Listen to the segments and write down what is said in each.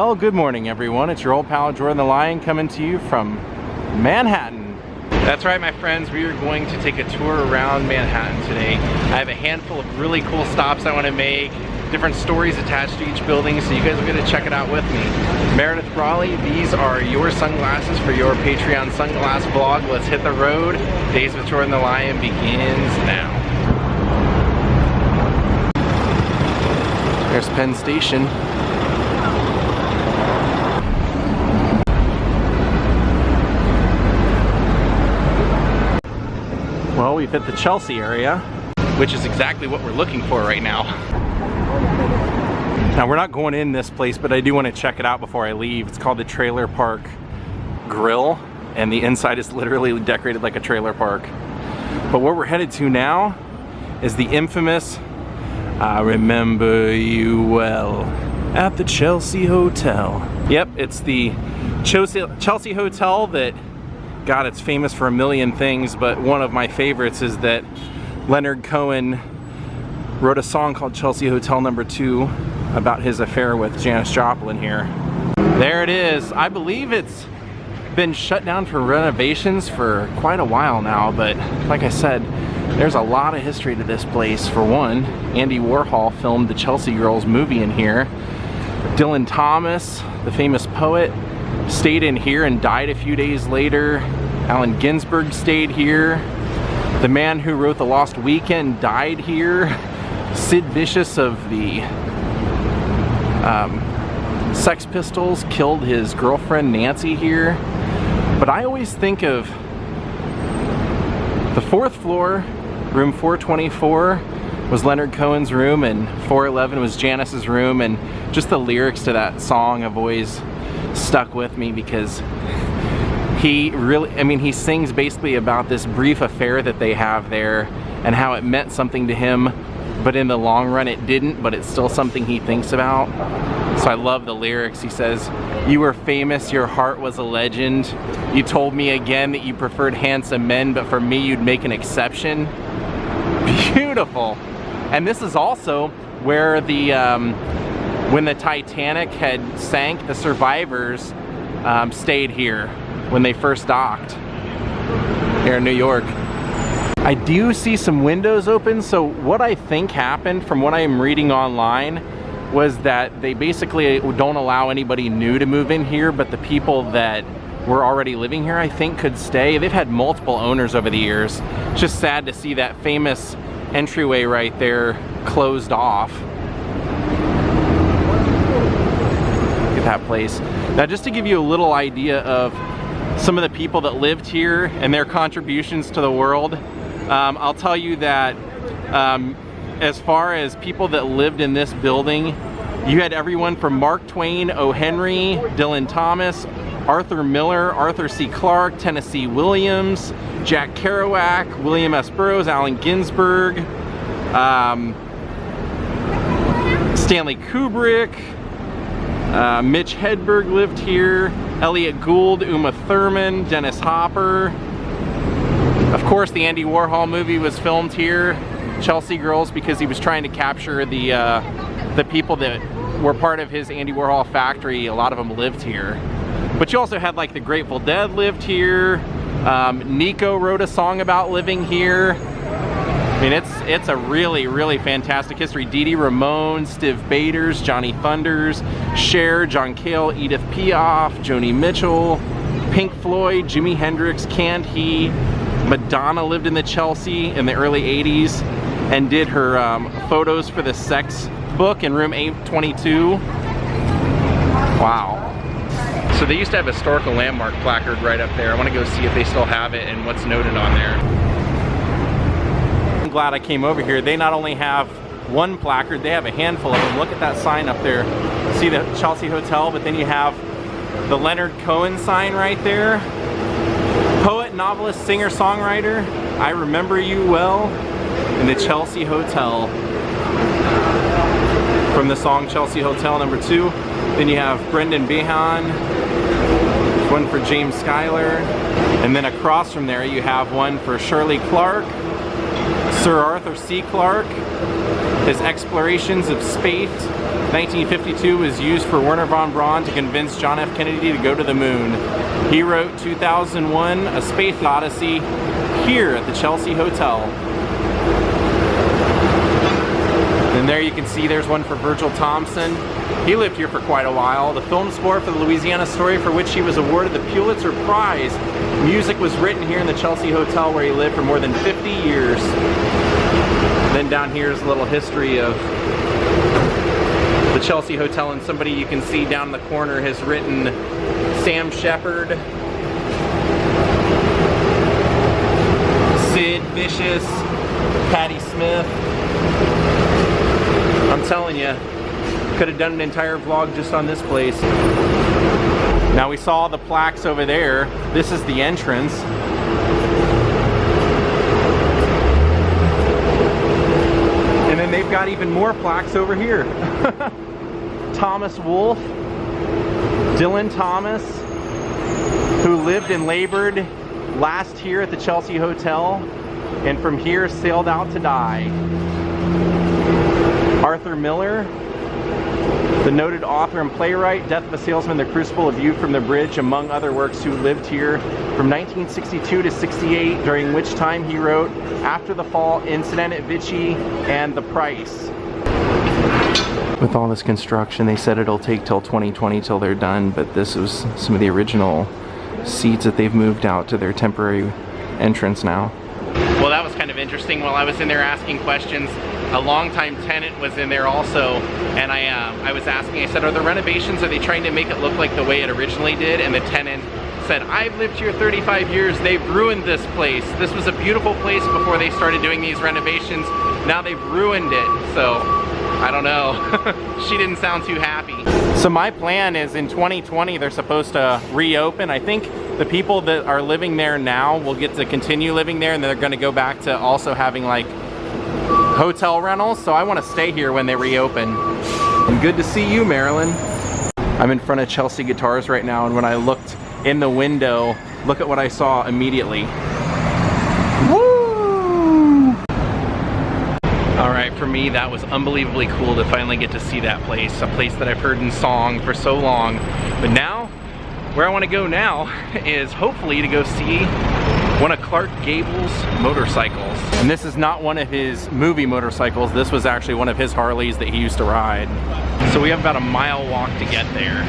Well, good morning everyone. It's your old pal Jordan the Lion coming to you from Manhattan. That's right, my friends, we are going to take a tour around Manhattan today. I have a handful of really cool stops I want to make, different stories attached to each building, so you guys are going to check it out with me. Meredith Brawley, these are your sunglasses for your Patreon sunglass vlog. Let's hit the road. Daze with Jordan the Lion begins now. There's Penn Station. Well, we've hit the Chelsea area, which is exactly what we're looking for right now. Now, we're not going in this place, but I do want to check it out before I leave. It's called the Trailer Park Grill, and the inside is literally decorated like a trailer park. But where we're headed to now is the infamous I Remember You Well at the Chelsea Hotel. Yep, it's the Chelsea Hotel that, God, it's famous for a million things, but one of my favorites is that Leonard Cohen wrote a song called Chelsea Hotel No. 2 about his affair with Janis Joplin here. There it is. I believe it's been shut down for renovations for quite a while now, but like I said, there's a lot of history to this place. For one, Andy Warhol filmed the Chelsea Girls movie in here. Dylan Thomas, the famous poet, stayed in here and died a few days later. Allen Ginsberg stayed here. The man who wrote The Lost Weekend died here. Sid Vicious of the Sex Pistols killed his girlfriend Nancy here. But I always think of the 4th floor, room 424, was Leonard Cohen's room, and 411 was Janis's room, and just the lyrics to that song have always stuck with me because he really, I mean, he sings basically about this brief affair that they have there and how it meant something to him, but in the long run it didn't, but it's still something he thinks about. So I love the lyrics. He says, "You were famous, your heart was a legend. You told me again that you preferred handsome men, but for me you'd make an exception." Beautiful. And this is also where the when the Titanic had sank, the survivors stayed here when they first docked here in New York. I do see some windows open, so what I think happened from what I'm reading online was that they basically don't allow anybody new to move in here, but the people that were already living here, I think, could stay. They've had multiple owners over the years. It's just sad to see that famous entryway right there closed off. Look at that place. Now, just to give you a little idea of some of the people that lived here and their contributions to the world, I'll tell you that as far as people that lived in this building, you had everyone from Mark Twain, O. Henry, Dylan Thomas, Arthur Miller, Arthur C. Clarke, Tennessee Williams, Jack Kerouac, William S. Burroughs, Allen Ginsberg, Stanley Kubrick, Mitch Hedberg lived here, Elliot Gould, Uma Thurman, Dennis Hopper. Of course, the Andy Warhol movie was filmed here, Chelsea Girls, because he was trying to capture the people that were part of his Andy Warhol factory. A lot of them lived here. But you also had like the Grateful Dead lived here. Nico wrote a song about living here. I mean, it's a really, really fantastic history. Dee Dee Ramone, Stiv Bators, Johnny Thunders, Cher, John Cale, Edith Piaf, Joni Mitchell, Pink Floyd, Jimi Hendrix, Canned Heat. Madonna lived in the Chelsea in the early 80s and did her photos for the Sex book in room 822. Wow. So they used to have a historical landmark placard right up there. I want to go see if they still have it and what's noted on there. I'm glad I came over here. They not only have one placard, they have a handful of them. Look at that sign up there. See the Chelsea Hotel, but then you have the Leonard Cohen sign right there. Poet, novelist, singer, songwriter, I Remember You Well in the Chelsea Hotel. From the song Chelsea Hotel No. 2. Then you have Brendan Behan, one for James Schuyler, and then across from there you have one for Shirley Clarke, Sir Arthur C. Clarke, his explorations of space 1952 was used for Wernher von Braun to convince John F. Kennedy to go to the moon. He wrote 2001, A Space Odyssey, here at the Chelsea Hotel. And there you can see there's one for Virgil Thompson. He lived here for quite a while. The film score for the Louisiana Story, for which he was awarded the Pulitzer Prize. Music was written here in the Chelsea Hotel, where he lived for more than 50 years. And then down here is a little history of the Chelsea Hotel, and somebody you can see down in the corner has written Sam Shepard, Sid Vicious, Patti Smith. I'm telling you, could have done an entire vlog just on this place. Now we saw the plaques over there. This is the entrance. And then they've got even more plaques over here. Thomas Wolfe, Dylan Thomas, who lived and labored last here at the Chelsea Hotel, and from here sailed out to die. Arthur Miller, the noted author and playwright, Death of a Salesman, The Crucible, A View from the Bridge, among other works, who lived here from 1962 to 68, during which time he wrote After the Fall, Incident at Vichy, and The Price. With all this construction, they said it'll take till 2020 till they're done, but this was some of the original seats that they've moved out to their temporary entrance now. Well, that was kind of interesting. While I was in there asking questions, a longtime tenant was in there also, and I was asking, I said, are the renovations, are they trying to make it look like the way it originally did? And the tenant said, I've lived here 35 years, they've ruined this place. This was a beautiful place before they started doing these renovations. Now they've ruined it. So, I don't know. She didn't sound too happy. So my plan is in 2020 they're supposed to reopen. I think the people that are living there now will get to continue living there, and they're going to go back to also having like hotel rentals. So I want to stay here when they reopen. And good to see you, Marilyn. I'm in front of Chelsea Guitars right now, and when I looked in the window, look at what I saw immediately. Woo! Alright, for me that was unbelievably cool to finally get to see that place, a place that I've heard in song for so long. But now, where I want to go now is hopefully to go see one of Clark Gable's motorcycles. And this is not one of his movie motorcycles, this was actually one of his Harleys that he used to ride. So we have about a mile walk to get there.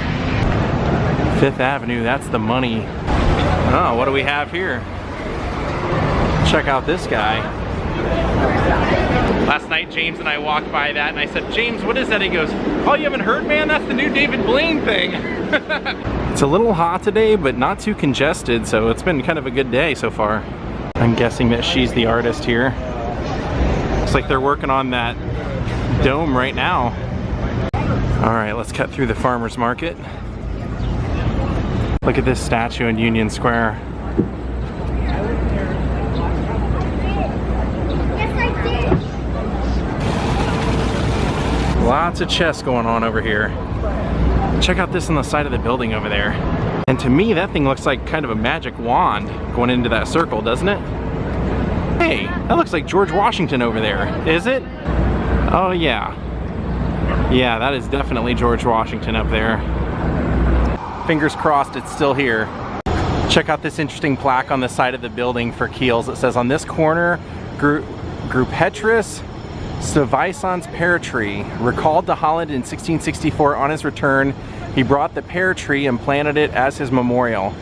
Fifth Avenue, that's the money. Oh, what do we have here? Check out this guy. Last night James and I walked by that and I said, James, what is that? He goes, oh, you haven't heard, man? That's the new David Blaine thing. It's a little hot today, but not too congested, so it's been kind of a good day so far. I'm guessing that she's the artist here. Looks like they're working on that dome right now. All right, let's cut through the farmer's market. Look at this statue in Union Square. Lots of chess going on over here. Check out this on the side of the building over there. And to me, that thing looks like kind of a magic wand going into that circle, doesn't it? Hey, that looks like George Washington over there. Is it? Oh yeah. Yeah, that is definitely George Washington up there. Fingers crossed it's still here. Check out this interesting plaque on the side of the building for Keels. It says, on this corner, Grupetrus Stuyvesant's pear tree. Recalled to Holland in 1664, on his return, he brought the pear tree and planted it as his memorial,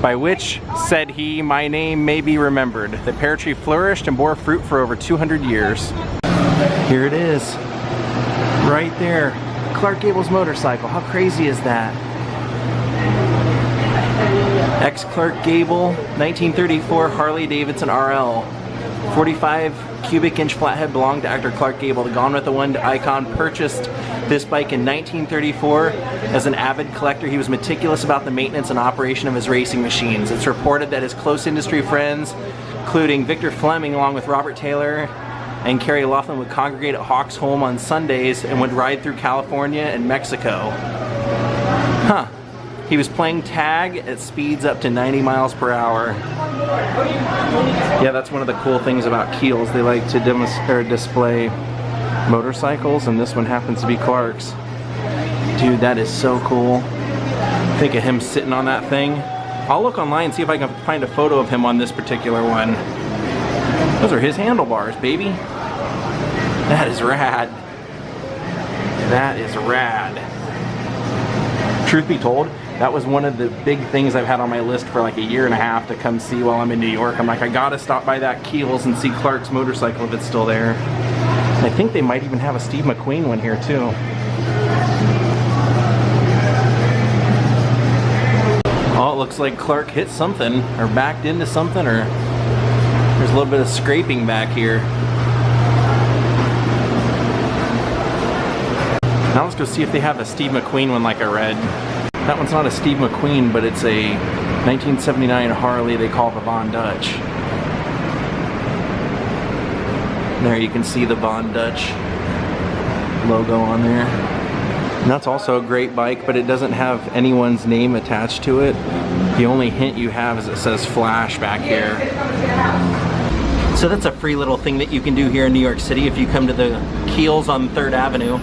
by which, said he, my name may be remembered. The pear tree flourished and bore fruit for over 200 years. Here it is, right there. Clark Gable's motorcycle. How crazy is that? Ex-Clark Gable, 1934 Harley Davidson RL. 45 cubic inch flathead belonged to actor Clark Gable. The Gone with the Wind icon purchased this bike in 1934. As an avid collector, he was meticulous about the maintenance and operation of his racing machines. It's reported that his close industry friends, including Victor Fleming along with Robert Taylor and Carrie Laughlin, would congregate at Hawks Home on Sundays and would ride through California and Mexico. Huh. He was playing tag at speeds up to 90 miles per hour. Yeah, that's one of the cool things about Keels. They like to display motorcycles, and this one happens to be Clark's. Dude, that is so cool. Think of him sitting on that thing. I'll look online and see if I can find a photo of him on this particular one. Those are his handlebars, baby. That is rad. That is rad. Truth be told, that was one of the big things I've had on my list for like a year and a half to come see while I'm in New York. I'm like, I gotta stop by that Keels and see Clark's motorcycle if it's still there. I think they might even have a Steve McQueen one here too. Oh, it looks like Clark hit something or backed into something, or there's a little bit of scraping back here. Now let's go see if they have a Steve McQueen one like I read. That one's not a Steve McQueen, but it's a 1979 Harley they call the Von Dutch. There you can see the Von Dutch logo on there. And that's also a great bike, but it doesn't have anyone's name attached to it. The only hint you have is it says Flash back here. So that's a free little thing that you can do here in New York City if you come to the Keels on 3rd Avenue.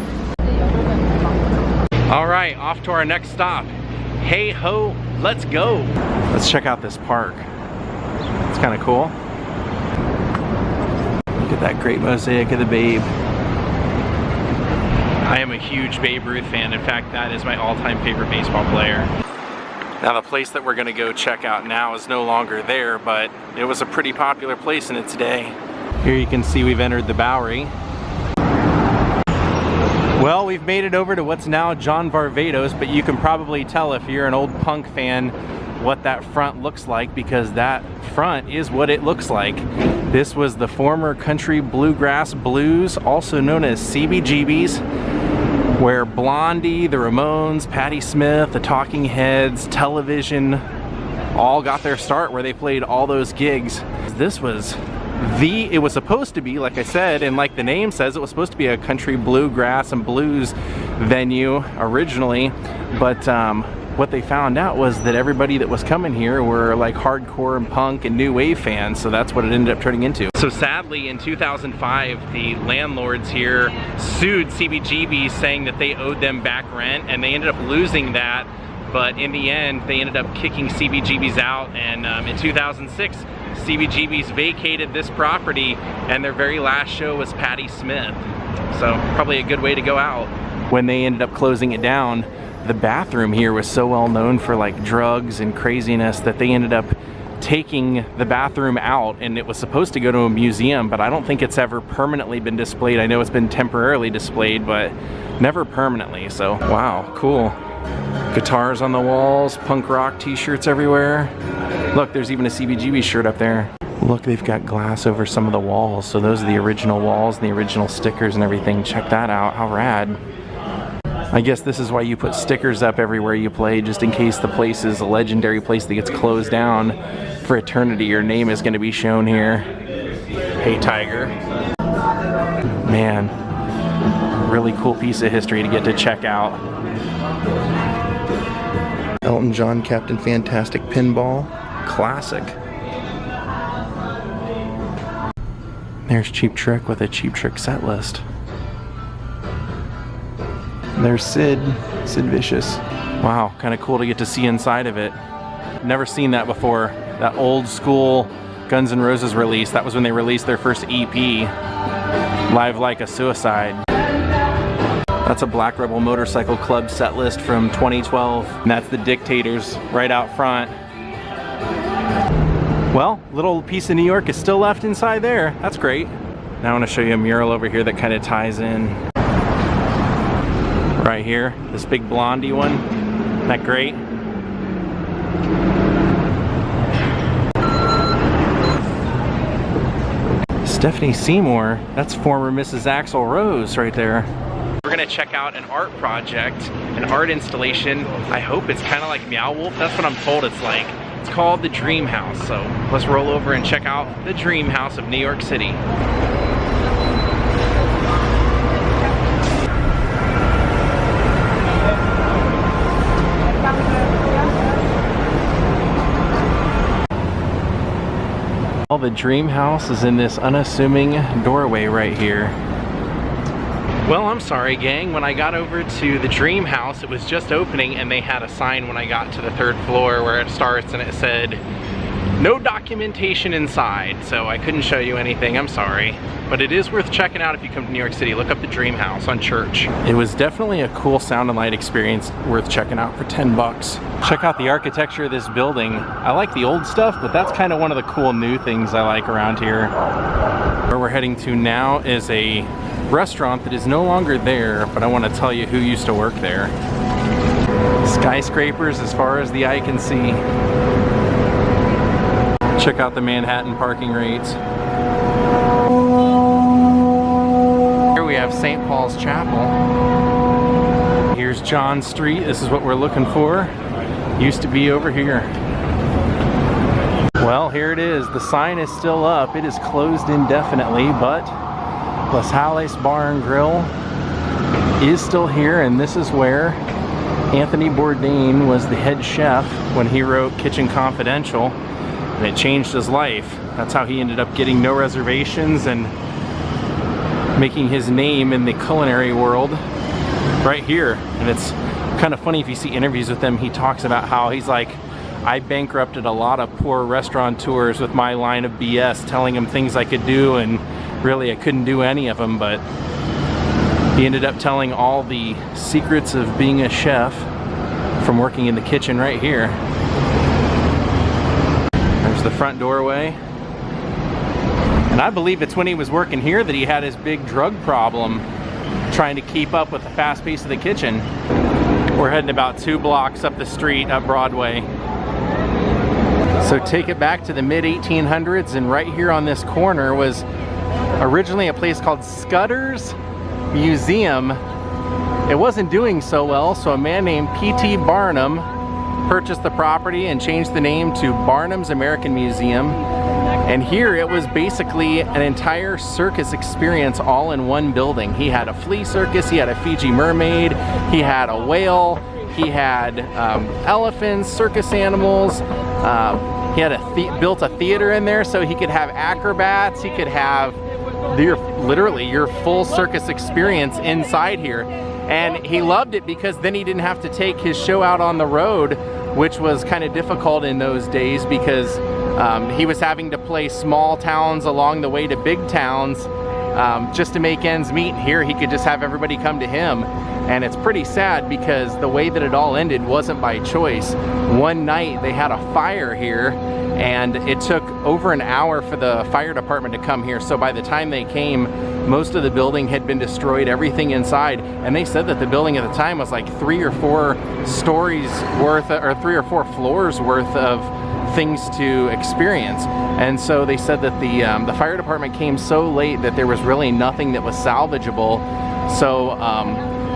All right, off to our next stop. Hey ho, let's go. Let's check out this park. It's kind of cool. Look at that great mosaic of the Babe. I am a huge Babe Ruth fan. In fact, that is my all-time favorite baseball player. Now the place that we're gonna go check out now is no longer there, but it was a pretty popular place in its day. Here you can see we've entered the Bowery. Well, we've made it over to what's now John Varvatos, but you can probably tell if you're an old punk fan what that front looks like, because that front is what it looks like. This was the former Country Bluegrass Blues, also known as CBGBs, where Blondie, the Ramones, Patti Smith, the Talking Heads, Television, all got their start where they played all those gigs. This was it was supposed to be, like I said, and like the name says, it was supposed to be a country bluegrass and blues venue originally, but what they found out was that everybody that was coming here were like hardcore and punk and new wave fans, so that's what it ended up turning into. So sadly, in 2005, the landlords here sued CBGB saying that they owed them back rent, and they ended up losing that, but in the end, they ended up kicking CBGBs out, and in 2006, CBGB's vacated this property, and their very last show was Patti Smith. So probably a good way to go out. When they ended up closing it down, the bathroom here was so well known for like drugs and craziness that they ended up taking the bathroom out, and it was supposed to go to a museum, but I don't think it's ever permanently been displayed. I know it's been temporarily displayed, but never permanently. So wow, cool. Guitars on the walls, punk rock t-shirts everywhere. Look, there's even a CBGB shirt up there. Look, they've got glass over some of the walls, so those are the original walls and the original stickers and everything. Check that out, how rad. I guess this is why you put stickers up everywhere you play, just in case the place is a legendary place that gets closed down for eternity. Your name is going to be shown here. Hey Tiger. Man, really cool piece of history to get to check out. Elton John, Captain Fantastic Pinball, classic. There's Cheap Trick with a Cheap Trick set list. There's Sid Vicious. Wow, kind of cool to get to see inside of it. Never seen that before. That old school Guns N' Roses release. That was when they released their first EP, Live Like a Suicide. That's a Black Rebel Motorcycle Club set list from 2012. And that's the Dictators right out front. Well, little piece of New York is still left inside there. That's great. Now I want to show you a mural over here that kind of ties in. Right here, this big Blondie one. Isn't that great? Stephanie Seymour, that's former Mrs. Axl Rose right there. We're gonna check out an art project, an art installation. I hope it's kind of like Meow Wolf. That's what I'm told it's like. It's called the Dream House. So let's roll over and check out the Dream House of New York City. Well, the Dream House is in this unassuming doorway right here. Well, I'm sorry, gang. When I got over to the Dream House, it was just opening and they had a sign when I got to the 3rd floor where it starts and it said, no documentation inside, so I couldn't show you anything, I'm sorry. But it is worth checking out if you come to New York City. Look up the Dream House on Church. It was definitely a cool sound and light experience worth checking out for 10 bucks. Check out the architecture of this building. I like the old stuff, but that's kind of one of the cool new things I like around here. Where we're heading to now is a restaurant that is no longer there, but I want to tell you who used to work there. Skyscrapers as far as the eye can see. Check out the Manhattan parking rates. Here we have St. Paul's Chapel. Here's John Street. This is what we're looking for. Used to be over here. Well, here it is. The sign is still up. It is closed indefinitely, but Las Halles Bar and Grill is still here, and this is where Anthony Bourdain was the head chef when he wrote Kitchen Confidential, and it changed his life. That's how he ended up getting no reservations and making his name in the culinary world right here. And it's kind of funny if you see interviews with him, he talks about how he's like, I bankrupted a lot of poor restaurateurs with my line of BS, telling them things I could do, and really I couldn't do any of them, but he ended up telling all the secrets of being a chef from working in the kitchen right here. There's the front doorway. And I believe it's when he was working here that he had his big drug problem, trying to keep up with the fast pace of the kitchen. We're heading about 2 blocks up the street, up Broadway. So take it back to the mid-1800s, and right here on this corner was originally a place called Scudders Museum. It wasn't doing so well, so a man named P.T. Barnum purchased the property and changed the name to Barnum's American Museum. And here it was basically an entire circus experience all in one building. He had a flea circus, he had a Fiji mermaid, he had a whale, he had elephants, circus animals. He had built a theater in there so he could have acrobats, he could have literally your full circus experience inside here. And he loved it because then he didn't have to take his show out on the road, which was kind of difficult in those days because he was having to play small towns along the way to big towns just to make ends meet. Here he could just have everybody come to him. And it's pretty sad because the way that it all ended wasn't by choice. One night they had a fire here, and it took over an hour for the fire department to come here. So by the time they came, most of the building had been destroyed, everything inside. And they said that the building at the time was like 3 or 4 stories worth, or 3 or 4 floors worth of things to experience. And so they said that the fire department came so late that there was really nothing that was salvageable. So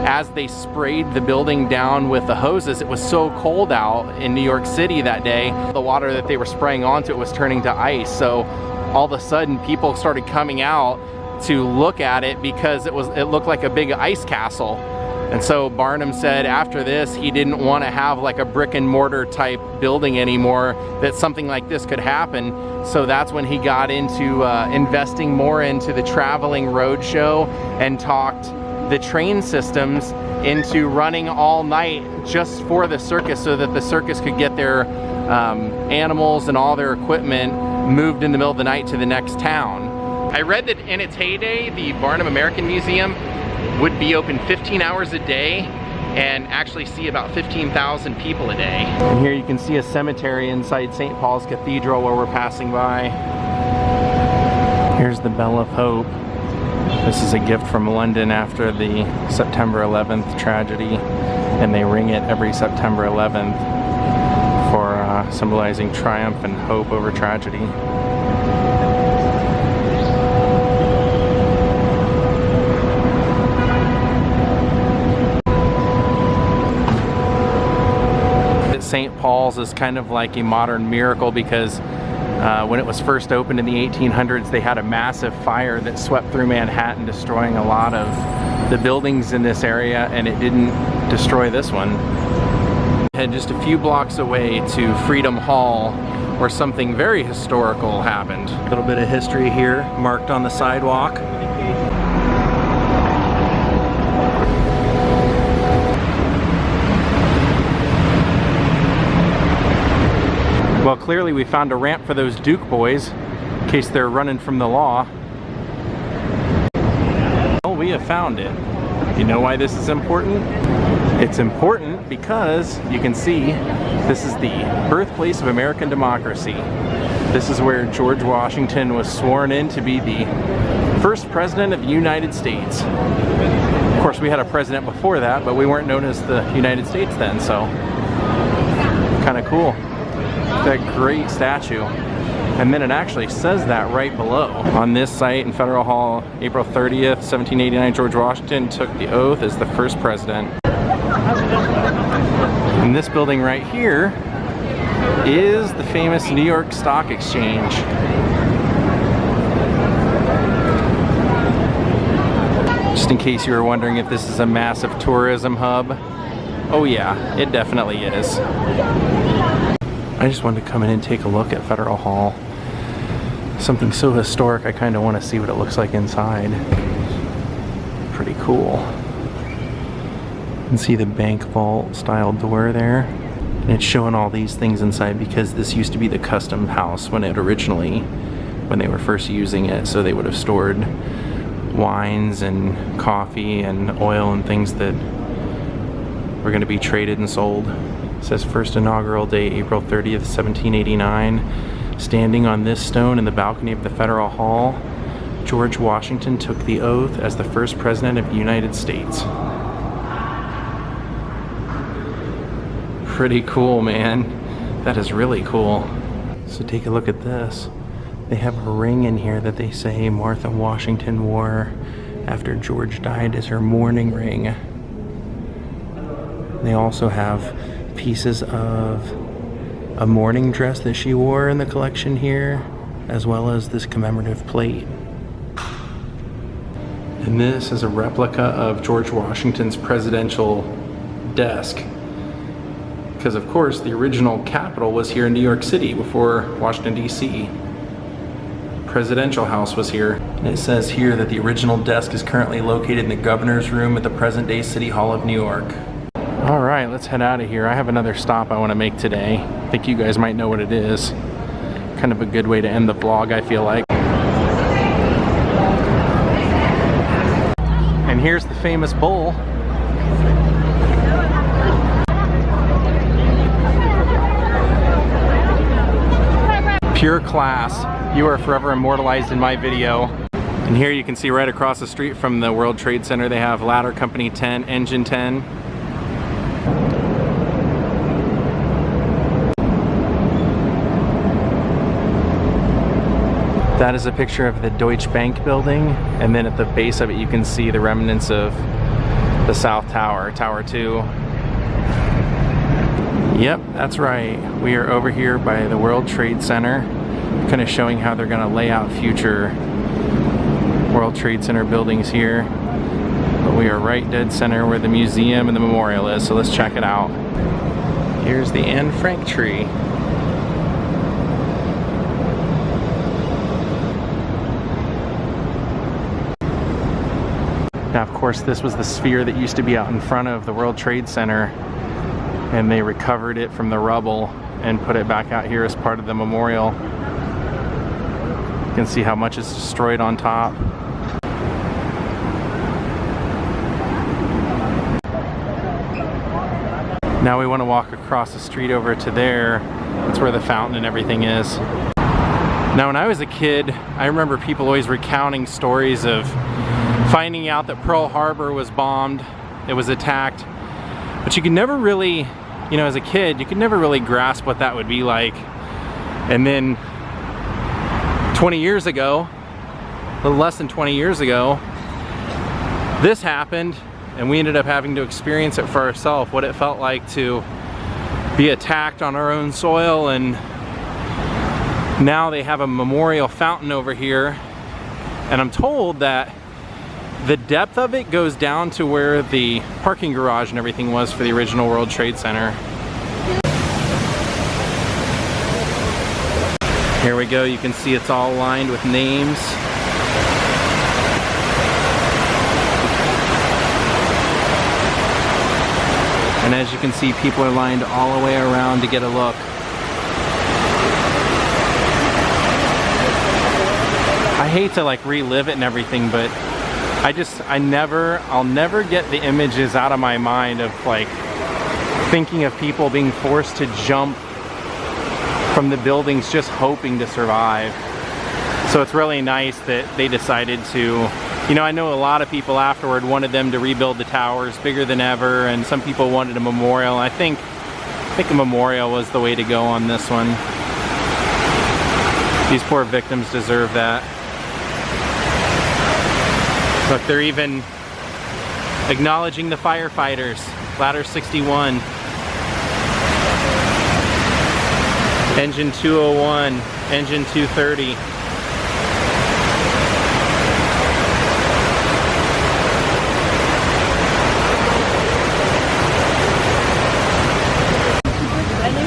as they sprayed the building down with the hoses, it was so cold out in New York City that day, the water that they were spraying onto it was turning to ice. So all of a sudden people started coming out to look at it because it looked like a big ice castle. And so Barnum said after this he didn't want to have like a brick and mortar type building anymore, that something like this could happen. So that's when he got into investing more into the traveling road show and talked the train systems into running all night just for the circus, so that the circus could get their animals and all their equipment moved in the middle of the night to the next town. I read that in its heyday, the Barnum American Museum would be open 15 hours a day and actually see about 15,000 people a day. And here you can see a cemetery inside St. Paul's Cathedral where we're passing by. Here's the Bell of Hope. This is a gift from London after the September 11th tragedy, and they ring it every September 11th for symbolizing triumph and hope over tragedy. St. Paul's is kind of like a modern miracle because when it was first opened in the 1800s, they had a massive fire that swept through Manhattan, destroying a lot of the buildings in this area, and it didn't destroy this one. Head just a few blocks away to Freedom Hall, where something very historical happened. A little bit of history here, marked on the sidewalk. Well, clearly we found a ramp for those Duke boys, in case they're running from the law. Well, we have found it. You know why this is important? It's important because you can see this is the birthplace of American democracy. This is where George Washington was sworn in to be the first president of the United States. Of course, we had a president before that, but we weren't known as the United States then, so kind of cool. That great statue. And then it actually says that right below. On this site in Federal Hall, April 30th, 1789, George Washington took the oath as the first president. And this building right here is the famous New York Stock Exchange. Just in case you were wondering if this is a massive tourism hub. Oh yeah, it definitely is. I just wanted to come in and take a look at Federal Hall. Something so historic, I kind of want to see what it looks like inside. Pretty cool. You can see the bank vault style door there. And it's showing all these things inside because this used to be the custom house when they were first using it. So they would have stored wines and coffee and oil and things that were going to be traded and sold. It says first inaugural day, April 30th, 1789. Standing on this stone in the balcony of the Federal Hall, George Washington took the oath as the first president of the United States. Pretty cool, man. That is really cool. So take a look at this. They have a ring in here that they say Martha Washington wore after George died as her mourning ring. They also have pieces of a mourning dress that she wore in the collection here, as well as this commemorative plate. And this is a replica of George Washington's presidential desk. Because of course the original Capitol was here in New York City before Washington, D.C. Presidential House was here. And it says here that the original desk is currently located in the governor's room at the present-day City Hall of New York. All right, let's head out of here. I have another stop I want to make today. I think you guys might know what it is. Kind of a good way to end the vlog, I feel like. And here's the famous bull. Pure class. You are forever immortalized in my video. And here you can see right across the street from the World Trade Center, they have Ladder Company 10, Engine 10. That is a picture of the Deutsche Bank building, and then at the base of it you can see the remnants of the South Tower, Tower 2. Yep, that's right. We are over here by the World Trade Center, kind of showing how they're going to lay out future World Trade Center buildings here. But we are right dead center where the museum and the memorial is, so let's check it out. Here's the Anne Frank tree. Now, of course, this was the sphere that used to be out in front of the World Trade Center, and they recovered it from the rubble and put it back out here as part of the memorial. You can see how much is destroyed on top. Now we want to walk across the street over to there. That's where the fountain and everything is. Now, when I was a kid, I remember people always recounting stories of finding out that Pearl Harbor was bombed, it was attacked, but you could never really, you know, as a kid, you could never really grasp what that would be like. And then 20 years ago, a little less than 20 years ago, this happened, and we ended up having to experience it for ourselves, what it felt like to be attacked on our own soil. And now they have a memorial fountain over here, and I'm told that the depth of it goes down to where the parking garage and everything was for the original World Trade Center. Here we go, you can see it's all lined with names. And as you can see, people are lined all the way around to get a look. hate to like relive it and everything, but I'll never get the images out of my mind of like thinking of people being forced to jump from the buildings just hoping to survive. So it's really nice that they decided to, you know, I know a lot of people afterward wanted them to rebuild the towers bigger than ever, and some people wanted a memorial. I think a memorial was the way to go on this one. These poor victims deserve that. Look, they're even acknowledging the firefighters. Ladder 61. Engine 201. Engine 230.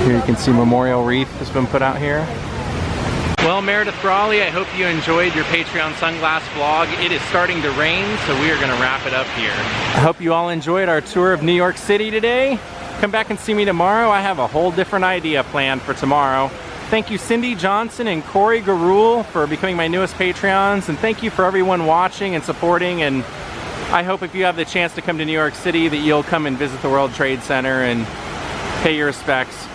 Here you can see memorial wreath has been put out here. Well, Meredith Brawley, I hope you enjoyed your Patreon sunglass vlog. It is starting to rain, so we are gonna wrap it up here. I hope you all enjoyed our tour of New York City today. Come back and see me tomorrow. I have a whole different idea planned for tomorrow. Thank you Cindy Johnson and Corey Garul for becoming my newest Patreons, and thank you for everyone watching and supporting, and I hope if you have the chance to come to New York City that you'll come and visit the World Trade Center and pay your respects.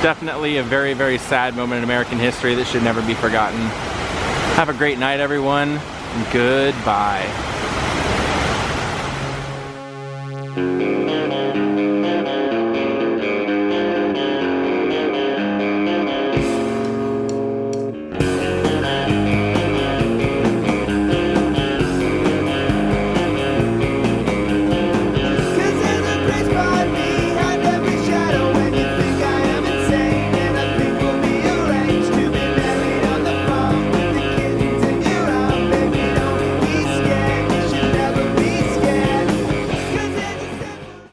Definitely a very, very sad moment in American history that should never be forgotten. Have a great night, everyone, and goodbye.